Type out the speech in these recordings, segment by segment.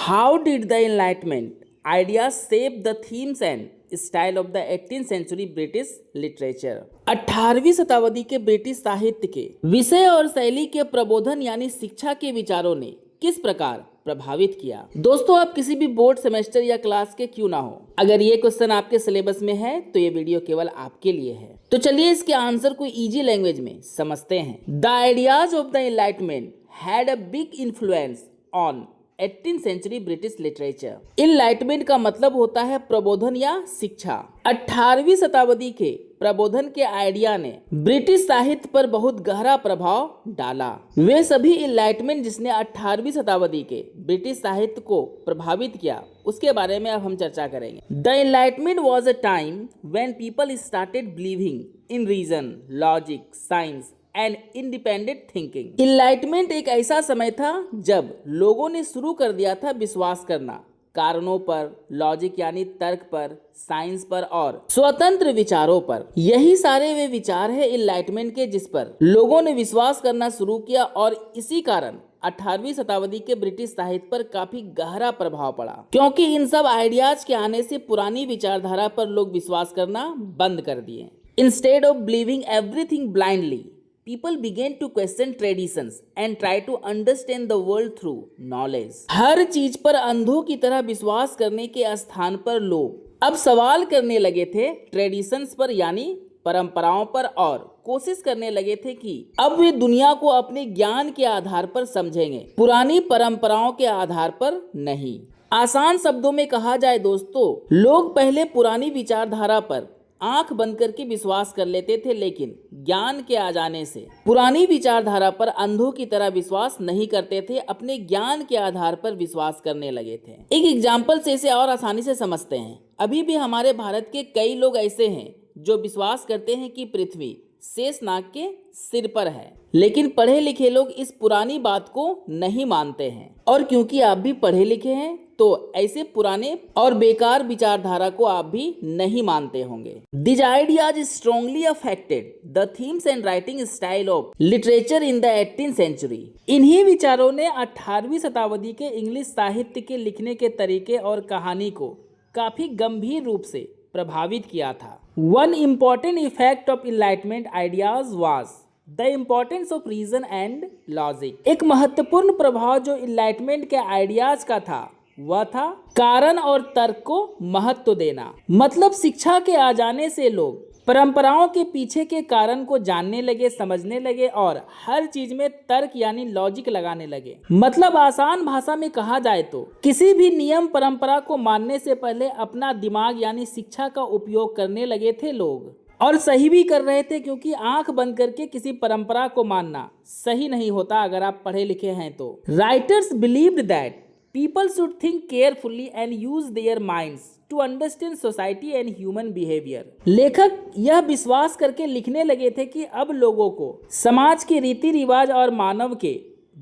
How did the enlightenment idea shape the themes and style of the 18th century British literature. 18वीं शताब्दी के British साहित्य के विषय और शैली के प्रबोधन यानी शिक्षा के विचारों ने किस प्रकार प्रभावित किया। दोस्तों, आप किसी भी बोर्ड सेमेस्टर या क्लास के क्यों ना हो, अगर ये क्वेश्चन आपके सिलेबस में है तो ये वीडियो केवल आपके लिए है। तो चलिए इसके आंसर को इजी लैंग्वेज में समझते हैं। The ideas of the enlightenment had a big influence on 18th century British literature. Enlightenment का मतलब होता है प्रबोधन या शिक्षा। 18वीं शताब्दी के प्रबोधन के आइडिया ने ब्रिटिश साहित्य पर बहुत गहरा प्रभाव डाला। वे सभी इनलाइटमेंट जिसने 18वीं शताब्दी के ब्रिटिश साहित्य को प्रभावित किया उसके बारे में अब हम चर्चा करेंगे। The enlightenment was a time when people started believing in reason, logic, science and independent thinking. Enlightenment एक ऐसा समय था जब लोगों ने शुरू कर दिया था विश्वास करना कारणों पर, लॉजिक यानी तर्क पर, साइंस पर और स्वतंत्र विचारों पर। यही सारे वे विचार है इनलाइटमेंट के जिस पर लोगों ने विश्वास करना शुरू किया और इसी कारण 18वीं शताब्दी के ब्रिटिश साहित्य पर काफी गहरा प्रभाव पड़ा, क्योंकि इन सब आइडियाज के आने से पुरानी विचारधारा पर लोग विश्वास करना बंद कर दिए। Instead of believing everything blindly, people began to question traditions and try to understand the world through knowledge। हर चीज पर अंधों की तरह विश्वास करने के स्थान पर लोग अब सवाल करने लगे थे ट्रेडिशंस पर यानी परंपराओं पर और कोशिश करने लगे थे कि अब वे दुनिया को अपने ज्ञान के आधार पर समझेंगे, पुरानी परंपराओं के आधार पर नहीं। आसान शब्दों में कहा जाए दोस्तों, लोग पहले पुरानी विचारधारा पर आंख बंद करके विश्वास कर लेते थे, लेकिन ज्ञान के आ जाने से पुरानी विचारधारा पर अंधों की तरह विश्वास नहीं करते थे, अपने ज्ञान के आधार पर विश्वास करने लगे थे। एक एग्जाम्पल से इसे और आसानी से समझते हैं। अभी भी हमारे भारत के कई लोग ऐसे हैं जो विश्वास करते हैं कि पृथ्वी शेषनाग के सिर पर है, लेकिन पढ़े लिखे लोग इस पुरानी बात को नहीं मानते हैं। और क्योंकि आप भी पढ़े लिखे हैं तो ऐसे पुराने और बेकार विचारधारा को आप भी नहीं मानते होंगे। These ideas strongly affected the themes and writing style of literature in the 18th century। इन्हीं विचारों ने 18वीं शताब्दी के इंग्लिश साहित्य के लिखने के तरीके और कहानी को काफी गंभीर रूप से प्रभावित किया था। One important effect of enlightenment ideas was the importance of reason and logic। एक महत्वपूर्ण प्रभाव जो इनलाइटमेंट के आइडियाज का था वह था कारण और तर्क को महत्व देना। मतलब शिक्षा के आ जाने से लोग परंपराओं के पीछे के कारण को जानने लगे, समझने लगे और हर चीज में तर्क यानी लॉजिक लगाने लगे। मतलब आसान भाषा में कहा जाए तो किसी भी नियम परंपरा को मानने से पहले अपना दिमाग यानी शिक्षा का उपयोग करने लगे थे लोग, और सही भी कर रहे थे, क्योंकि आंख बंद करके किसी परंपरा को मानना सही नहीं होता अगर आप पढ़े लिखे हैं तो। Writers believed that people should think carefully and use their minds to understand society and human behavior। लेखक यह विश्वास करके लिखने लगे थे कि अब लोगों को समाज के रीति रिवाज और मानव के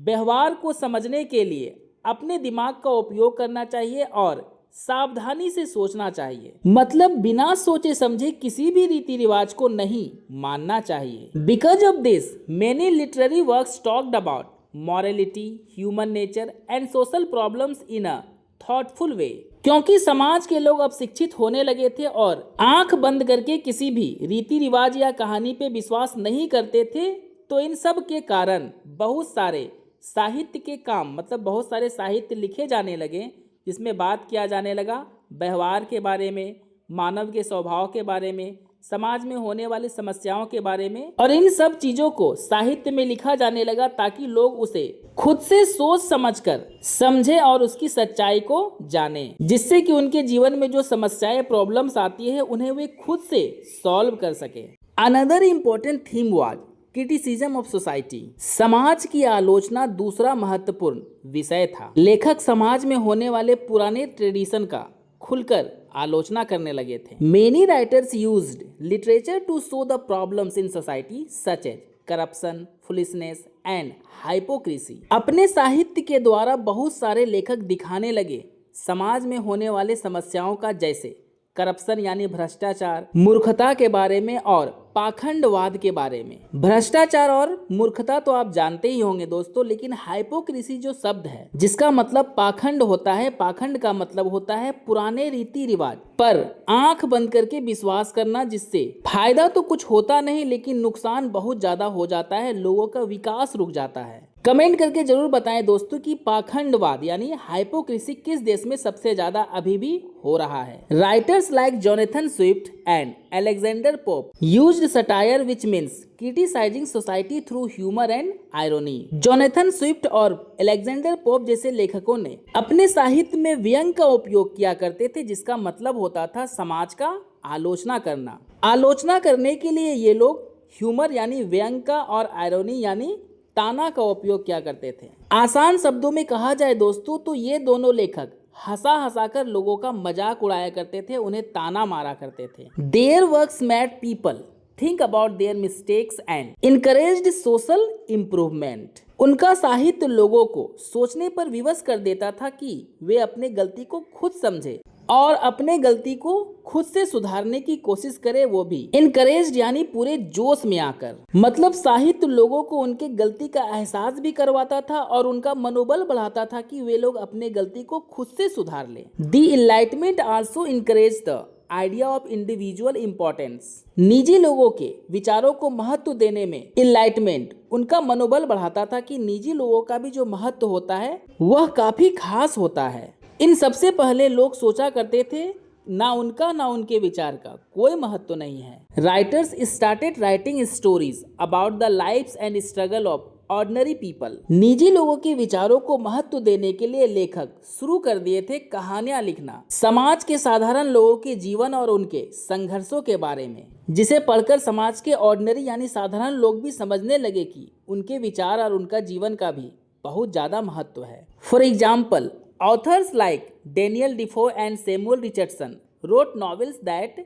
व्यवहार को समझने के लिए अपने दिमाग का उपयोग करना चाहिए और सावधानी से सोचना चाहिए। मतलब बिना सोचे समझे किसी भी रीति रिवाज को नहीं मानना चाहिए। Because of this, many literary works talked about morality, human nature and social problems in a thoughtful way। क्योंकि समाज के लोग अब शिक्षित होने लगे थे और आंख बंद करके किसी भी रीति रिवाज या कहानी पे विश्वास नहीं करते थे, तो इन सब के कारण बहुत सारे साहित्य के काम मतलब बहुत सारे साहित्य लिखे जाने लगे जिसमें बात किया जाने लगा व्यवहार के बारे में, मानव के स्वभाव के बारे में, समाज में होने वाली समस्याओं के बारे में, और इन सब चीजों को साहित्य में लिखा जाने लगा ताकि लोग उसे खुद से सोच समझकर समझे और उसकी सच्चाई को जाने, जिससे कि उनके जीवन में जो समस्याएं प्रॉब्लम्स आती है उन्हें वे खुद से सॉल्व कर सके। Another important theme was criticism of society. समाज की आलोचना दूसरा महत्वपूर्ण विषय था। लेखक समाज में होने वाले पुराने ट्रेडिशन का खुलकर आलोचना करने लगे थे। Many writers used literature to show the problems in society such as corruption, foolishness and hypocrisy. अपने साहित्य के द्वारा बहुत सारे लेखक दिखाने लगे समाज में होने वाले समस्याओं का, जैसे करप्शन यानी भ्रष्टाचार, मूर्खता के बारे में और पाखंडवाद के बारे में। भ्रष्टाचार और मूर्खता तो आप जानते ही होंगे दोस्तों, लेकिन हाइपोक्रेसी जो शब्द है जिसका मतलब पाखंड होता है, पाखंड का मतलब होता है पुराने रीति रिवाज पर आंख बंद करके विश्वास करना, जिससे फायदा तो कुछ होता नहीं लेकिन नुकसान बहुत ज्यादा हो जाता है, लोगों का विकास रुक जाता है। कमेंट करके जरूर बताएं दोस्तों कि पाखंडवाद यानी हाइपोक्रेसी किस देश में सबसे ज्यादा अभी भी हो रहा है। Writers like Jonathan Swift and Alexander Pope used satire which means criticising society through humour and irony. Jonathan Swift और अलेक्जेंडर पोप जैसे लेखकों ने अपने साहित्य में व्यंग का उपयोग किया करते थे, जिसका मतलब होता था समाज का आलोचना करना। आलोचना करने के लिए ये लोग ह्यूमर यानी व्यंग का और आयरोनी यानी ताना का उपयोग किया करते थे। आसान शब्दों में कहा जाए दोस्तों तो ये दोनों लेखक हंसा हंसा कर लोगों का मजाक उड़ाया करते थे, उन्हें ताना मारा करते थे। There works made people think about their mistakes and encouraged social improvement. उनका साहित्य लोगों को सोचने पर विवश कर देता था कि वे अपने गलती को खुद समझे और अपने गलती को खुद से सुधारने की कोशिश करे, वो भी इनकरेज्ड यानी पूरे जोश में आकर। मतलब साहित्य लोगों को उनके गलती का एहसास भी करवाता था और उनका मनोबल बढ़ाता था कि वे लोग अपने गलती को खुद से सुधार ले। The enlightenment also encourage the idea of individual importance. निजी लोगों के विचारों को महत्व देने में इनलाइटमेंट उनका मनोबल बढ़ाता था कि निजी लोगों का भी जो महत्व होता है वह काफी खास होता है। इन सबसे पहले लोग सोचा करते थे ना उनका ना उनके विचार का कोई महत्व नहीं है। Writers started writing stories about the lifes and struggle of ordinary people. निजी लोगों के विचारों को महत्व देने के लिए लेखक शुरू कर दिए थे कहानियां लिखना समाज के साधारण लोगों के जीवन और उनके संघर्षों के बारे में, जिसे पढ़कर समाज के ऑर्डिनरी यानी साधारण लोग भी समझने लगे कि उनके विचार और उनका जीवन का भी बहुत ज्यादा महत्व है। For example, authors like Daniel Defoe and Samuel Richardson wrote novels that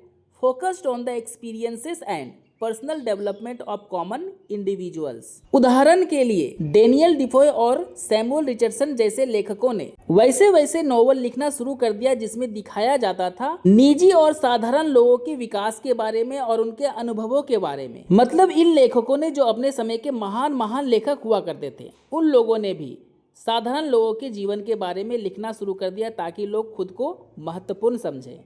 focused on the experiences and personal development of common individuals। उदाहरण के लिए डेनियल डिफोय और सैमुअल रिचर्डसन जैसे लेखकों ने वैसे नॉवल लिखना शुरू कर दिया जिसमें दिखाया जाता था निजी और साधारण लोगों के विकास के बारे में और उनके अनुभवों के बारे में। मतलब इन लेखकों ने जो अपने समय के महान लेखक हुआ करते थे, उन लोगों ने भी साधारण लोगों के जीवन के बारे में लिखना शुरू कर दिया ताकि लोग खुद को महत्वपूर्ण समझें।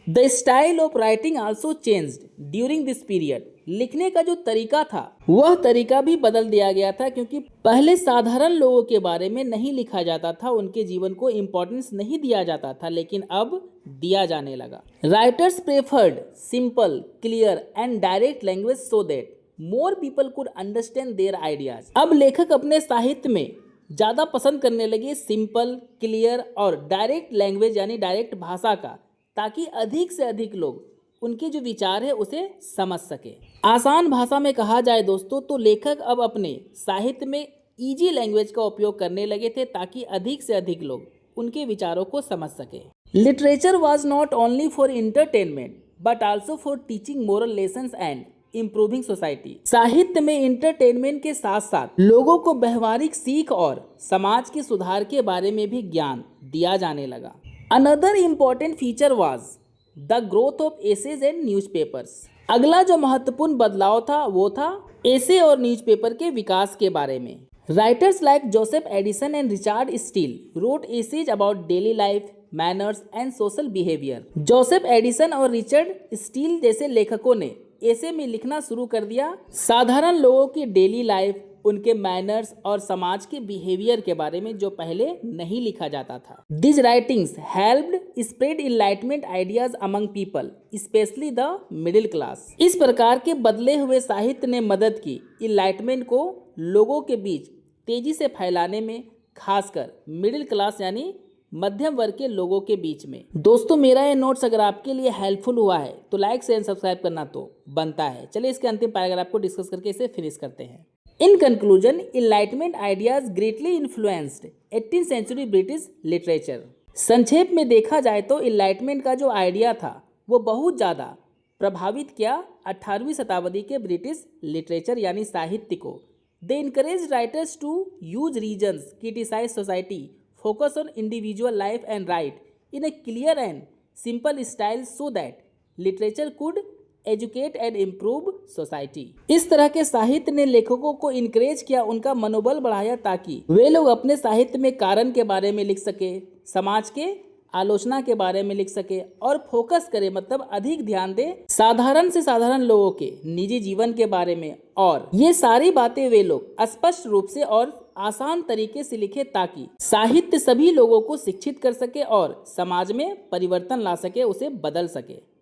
The style of writing also changed during this period. लिखने का जो तरीका था वह तरीका भी बदल दिया गया था, क्योंकि पहले साधारण लोगों के बारे में नहीं लिखा जाता था, उनके जीवन को इम्पोर्टेंस नहीं दिया जाता था, लेकिन अब दिया जाने लगा। Writers preferred simple, clear and direct language so that more people could understand their ideas. अब लेखक अपने साहित्य में ज़्यादा पसंद करने लगे सिंपल, क्लियर और डायरेक्ट लैंग्वेज यानी डायरेक्ट भाषा का, ताकि अधिक से अधिक लोग उनके जो विचार है उसे समझ सके। आसान भाषा में कहा जाए दोस्तों तो लेखक अब अपने साहित्य में इजी लैंग्वेज का उपयोग करने लगे थे ताकि अधिक से अधिक लोग उनके विचारों को समझ सके। Literature was not only for entertainment but also for teaching moral lessons and improving society. साहित्य में इंटरटेनमेंट के साथ साथ लोगों को व्यवहारिक सीख और समाज के सुधार के बारे में भी ज्ञान दिया जाने लगा। Another important feature was the growth of essays and newspapers. अगला जो महत्वपूर्ण बदलाव था वो था एसे और न्यूज़पेपर के विकास के बारे में। Writers like Joseph Addison and Richard Steele wrote essays about daily life, manners and social behaviour. Joseph Addison और रिचर्ड स्टील जैसे लेखकों ने ऐसे में लिखना शुरू कर दिया साधारण लोगों की डेली लाइफ, उनके मैनर्स और समाज के बिहेवियर के बारे में जो पहले नहीं लिखा जाता था। This writings helped spread enlightenment ideas among people specially the middle class. इस प्रकार के बदले हुए साहित्य ने मदद की इनलाइटमेंट को लोगों के बीच तेजी से फैलाने में, खासकर मिडिल क्लास यानी मध्यम वर्ग के लोगों के बीच में। दोस्तों मेरा ये नोट्स अगर आपके लिए हेल्पफुल हुआ है तो लाइक शेयर सब्सक्राइब करना तो बनता है। चलिए इसके अंतिम पैराग्राफ को डिस्कस करके इसे फिनिश करते हैं। In conclusion, enlightenment ideas greatly influenced 18th century British literature. संक्षेप में देखा जाए तो इनलाइटमेंट का जो आइडिया था वो बहुत ज़्यादा प्रभावित किया 18वीं शताब्दी के ब्रिटिश लिटरेचर यानी साहित्य को। They encourage writers to use reasons, criticise society, focus on individual life and right in a clear and simple style so that literature could educate and improve society. इस तरह के साहित्य ने लेखकों को इनकरेज किया, उनका मनोबल बढ़ाया ताकि वे लोग अपने साहित्य में कारण के बारे में लिख सके, समाज के आलोचना के बारे में लिख सके और फोकस करे, मतलब अधिक ध्यान दे साधारण से साधारण लोगों के निजी जीवन के बारे में। और ये सारी बातें वे लोग स्पष्ट रूप से और आसान तरीके से लिखे ताकि साहित्य सभी लोगों को शिक्षित कर सके और समाज में परिवर्तन ला सके, उसे बदल सके।